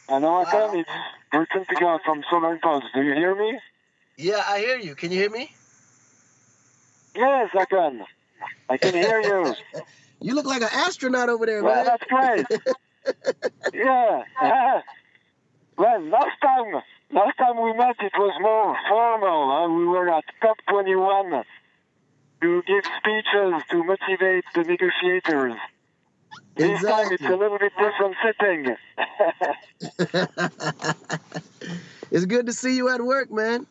Hello, Akon. Wow. It's Bertrand Piccard from Solar Pulse. Do you hear me? Yeah, I hear you. Can you hear me? Yes, Akon. I can hear you. You look like an astronaut over there, Well, man. that's great. Yeah. Well, last time we met, it was more formal. We were at COP21 to give speeches to motivate the negotiators. This time it's a Exactly. little bit different setting. It's good to see you at work, man.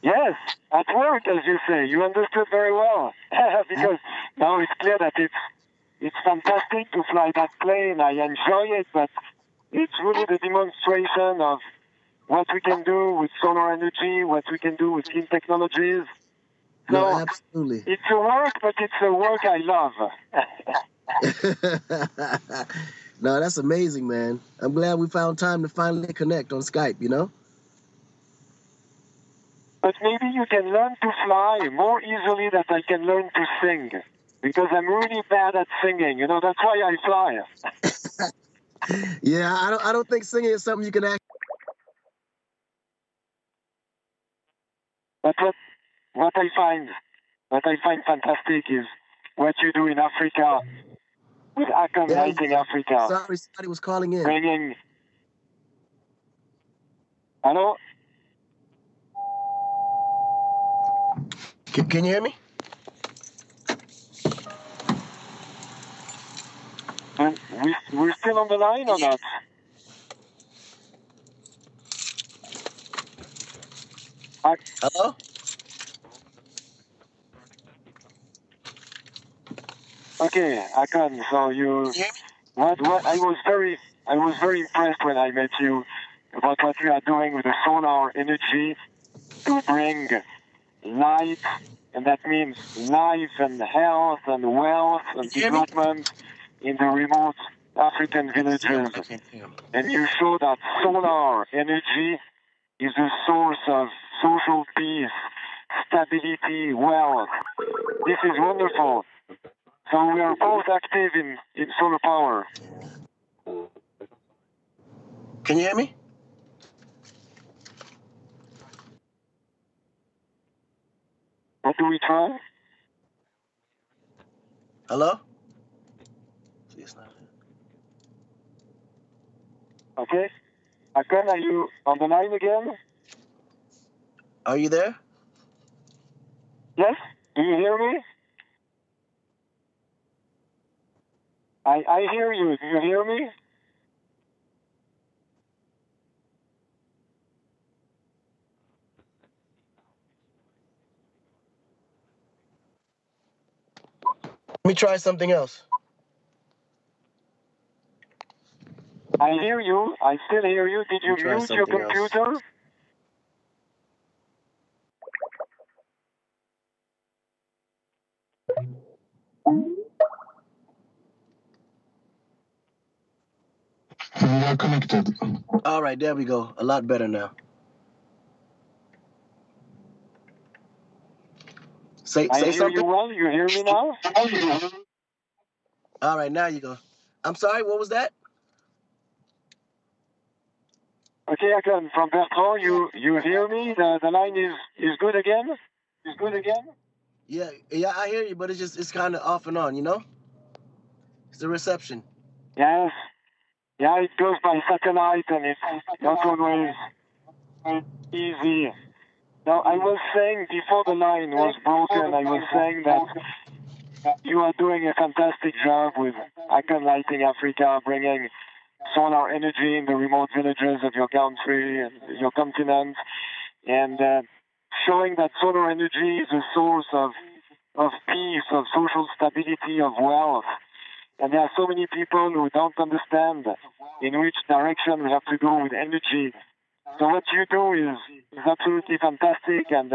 Yes, at work, as you say. You understood very well. Because now it's clear that it's fantastic to fly that plane. I enjoy it, but it's really the demonstration of what we can do with solar energy, what we can do with clean technologies. No, So absolutely. it's a work, but it's a work I love. No, that's amazing, man. I'm glad we found time to finally connect on Skype, you know? But maybe you can learn to fly more easily than I can learn to sing. Because I'm really bad at singing. That's why I fly. Yeah, I don't think singing is something you can act. But what I find fantastic is what you do in Africa with Akon Yeah, Lighting Africa, sorry, somebody was calling in. bringing. Hello, Can you hear me? we're still on the line or not? Hello? Okay, Akon. So you, Can you hear me? what I was very impressed when I met you about what you are doing with the solar energy to bring light, and that means life and health and wealth Can and you hear me? development in the remote African I can see him, villages. but I can't hear him. And you show that solar energy is a source of social peace, stability, wealth. This is wonderful. So we are both active in solar power. Can you hear me? What do we try? Hello? See, it's not. Okay. Akon, are you on the line again? Are you there? Yes? Do you hear me? I hear you. Do you hear me? Let me try something else. I hear you. I still hear you. Did Let me you try mute your something else. computer? We are connected. All right, there we go. A lot better now. Say I say hear you something. well. You hear me now? All right, now you go. I'm sorry, what was that? Okay, Akon, from Bertrand, you hear me? The line is good again? Is good again? Yeah, I hear you, but it's kind of off and on, you know? It's the reception. Yes. Yeah, it goes by satellite and it's not always easy. Now, I was saying before the line was broken, I was saying that you are doing a fantastic job with Akon Lighting Africa, bringing solar energy in the remote villages of your country and your continent, and showing that solar energy is a source of peace, of social stability, of wealth. And there are so many people who don't understand in which direction we have to go with energy. So what you do is absolutely fantastic, and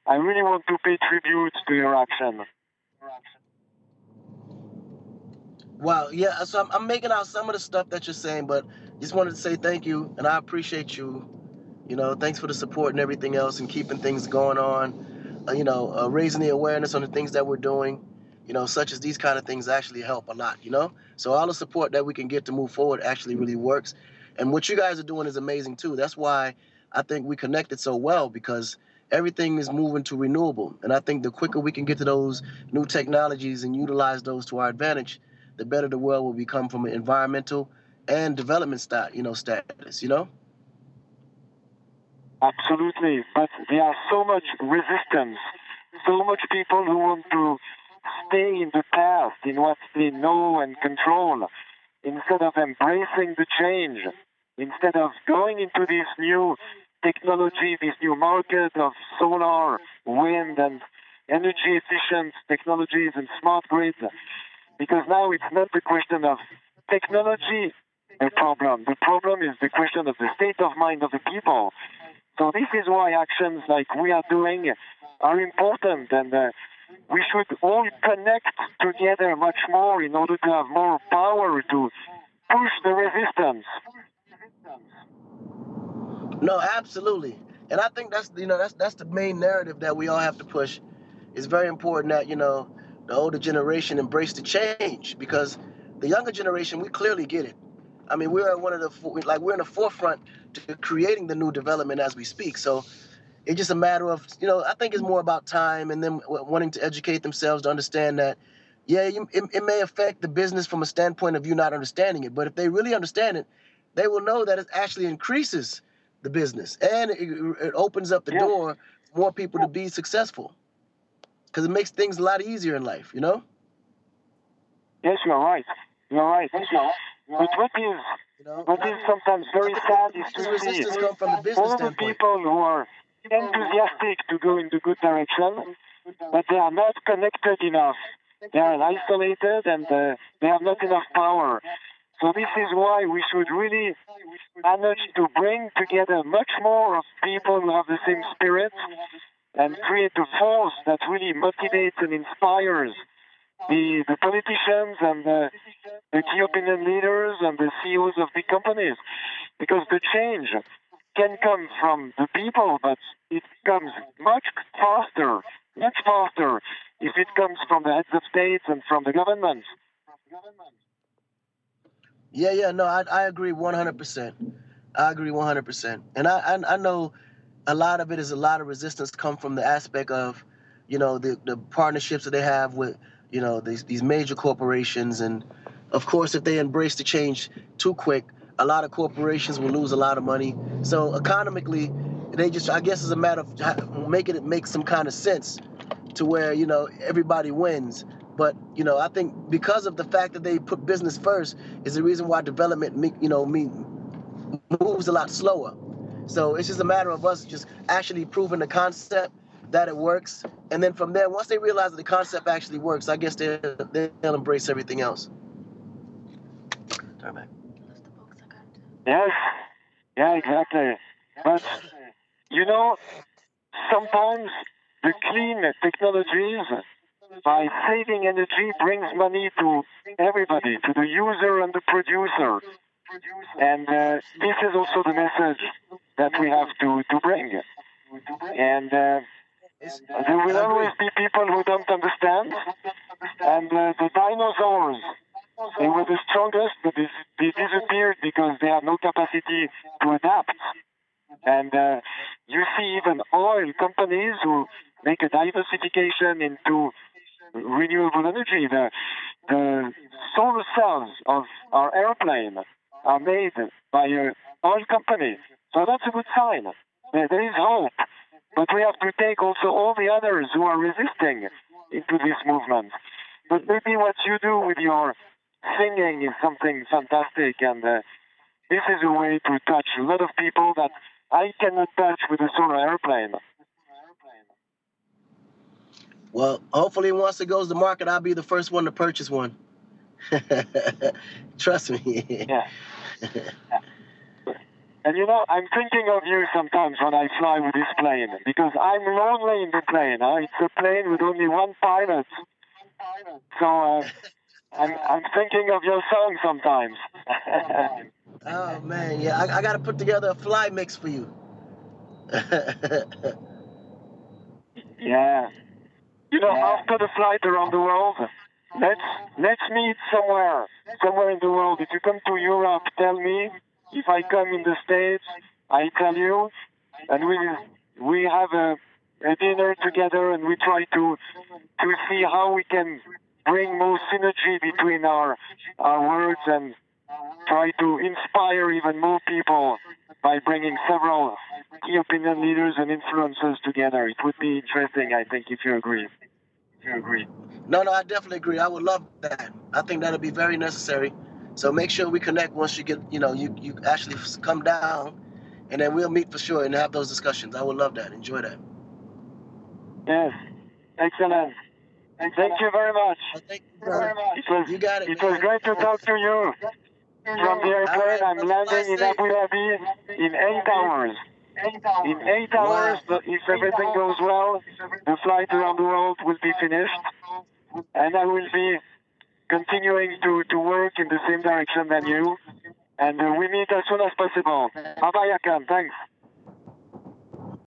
I really want to pay tribute to your action. Wow, yeah, so I'm making out some of the stuff that you're saying, but just wanted to say thank you, and I appreciate you. You know, thanks for the support and everything else and keeping things going on, raising the awareness on the things that we're doing. such as these kind of things actually help a lot, So all the support that we can get to move forward actually really works. And what you guys are doing is amazing too. That's why I think we connected so well, because everything is moving to renewable. And I think the quicker we can get to those new technologies and utilize those to our advantage, the better the world will become from an environmental and development status, Absolutely, but there are so much resistance, so much people who want to stay in the past, in what they know and control, instead of embracing the change, instead of going into this new technology, this new market of solar, wind, and energy efficient technologies and smart grids. Because now it's not the question of technology a problem. The problem is the question of the state of mind of the people. So this is why actions like we are doing are important, and we should all connect together much more in order to have more power to push the resistance. No, absolutely. And I think that's the main narrative that we all have to push. It's very important that, the older generation embrace the change, because the younger generation, we clearly get it. I mean, we're in the forefront to creating the new development as we speak. So it's just a matter of, I think it's more about time and them wanting to educate themselves to understand that, yeah, it may affect the business from a standpoint of you not understanding it. But if they really understand it, they will know that it actually increases the business, and it opens up the door for more people to be successful, because it makes things a lot easier in life, Yes, you're right. You're right. But what is sometimes very sad is to see resistance come from the business all the standpoint. people who are enthusiastic to go in the good direction, but they are not connected enough. They are isolated, and they have not enough power. So this is why we should really manage to bring together much more of people who have the same spirit and create a force that really motivates and inspires the politicians and the key opinion leaders and the CEOs of big companies. Because the change can come from the people, but it comes much faster if it comes from the heads of states and from the governments. Yeah, no, I agree 100%. I agree 100%. And I know a lot of it is a lot of resistance come from the aspect of, the partnerships that they have with, these major corporations. And of course, if they embrace the change too quick, a lot of corporations will lose a lot of money. So economically, I guess it's a matter of making it make some kind of sense to where, everybody wins. But, I think because of the fact that they put business first is the reason why development, moves a lot slower. So it's just a matter of us just actually proving the concept that it works. And then from there, once they realize that the concept actually works, I guess they'll embrace everything else. Turn back. Yes, yeah, exactly. But, sometimes the clean technologies, by saving energy, brings money to everybody, to the user and the producer. And this is also the message that we have to bring. And there will always be people who don't understand. And the dinosaurs, they were the strongest, but they disappeared because they have no capacity to adapt. And you see even oil companies who make a diversification into renewable energy. The solar cells of our airplane are made by an oil company. So that's a good sign. There is hope. But we have to take also all the others who are resisting into this movement. But maybe what you do with your singing is something fantastic, and this is a way to touch a lot of people that I cannot touch with a solar airplane. Well, hopefully once it goes to market, I'll be the first one to purchase one. Trust me. Yeah. And I'm thinking of you sometimes when I fly with this plane, because I'm lonely in the plane. It's a plane with only one pilot. So I'm thinking of your song sometimes. Oh man, yeah, I got to put together a fly mix for you. Yeah. You know, after the flight around the world, let's meet somewhere in the world. If you come to Europe, tell me. If I come in the States, I tell you, and we have a dinner together, and we try to see how we can bring more synergy between our words and try to inspire even more people by bringing several key opinion leaders and influencers together. It would be interesting, I think, if you agree. No, I definitely agree. I would love that. I think that'll be very necessary. So make sure we connect once you get, you actually come down, and then we'll meet for sure and have those discussions. I would love that. Enjoy that. Yes, excellent. Thank you very much. Thank you, brother. You got it. It was great to talk to you from the airplane. Right, I'm landing in Abu Dhabi in 8 hours. In 8 hours, Wow. if everything goes well, the flight around the world will be finished, and I will be continuing to work in the same direction than you. And we meet as soon as possible. Bye-bye, Akon. Thanks.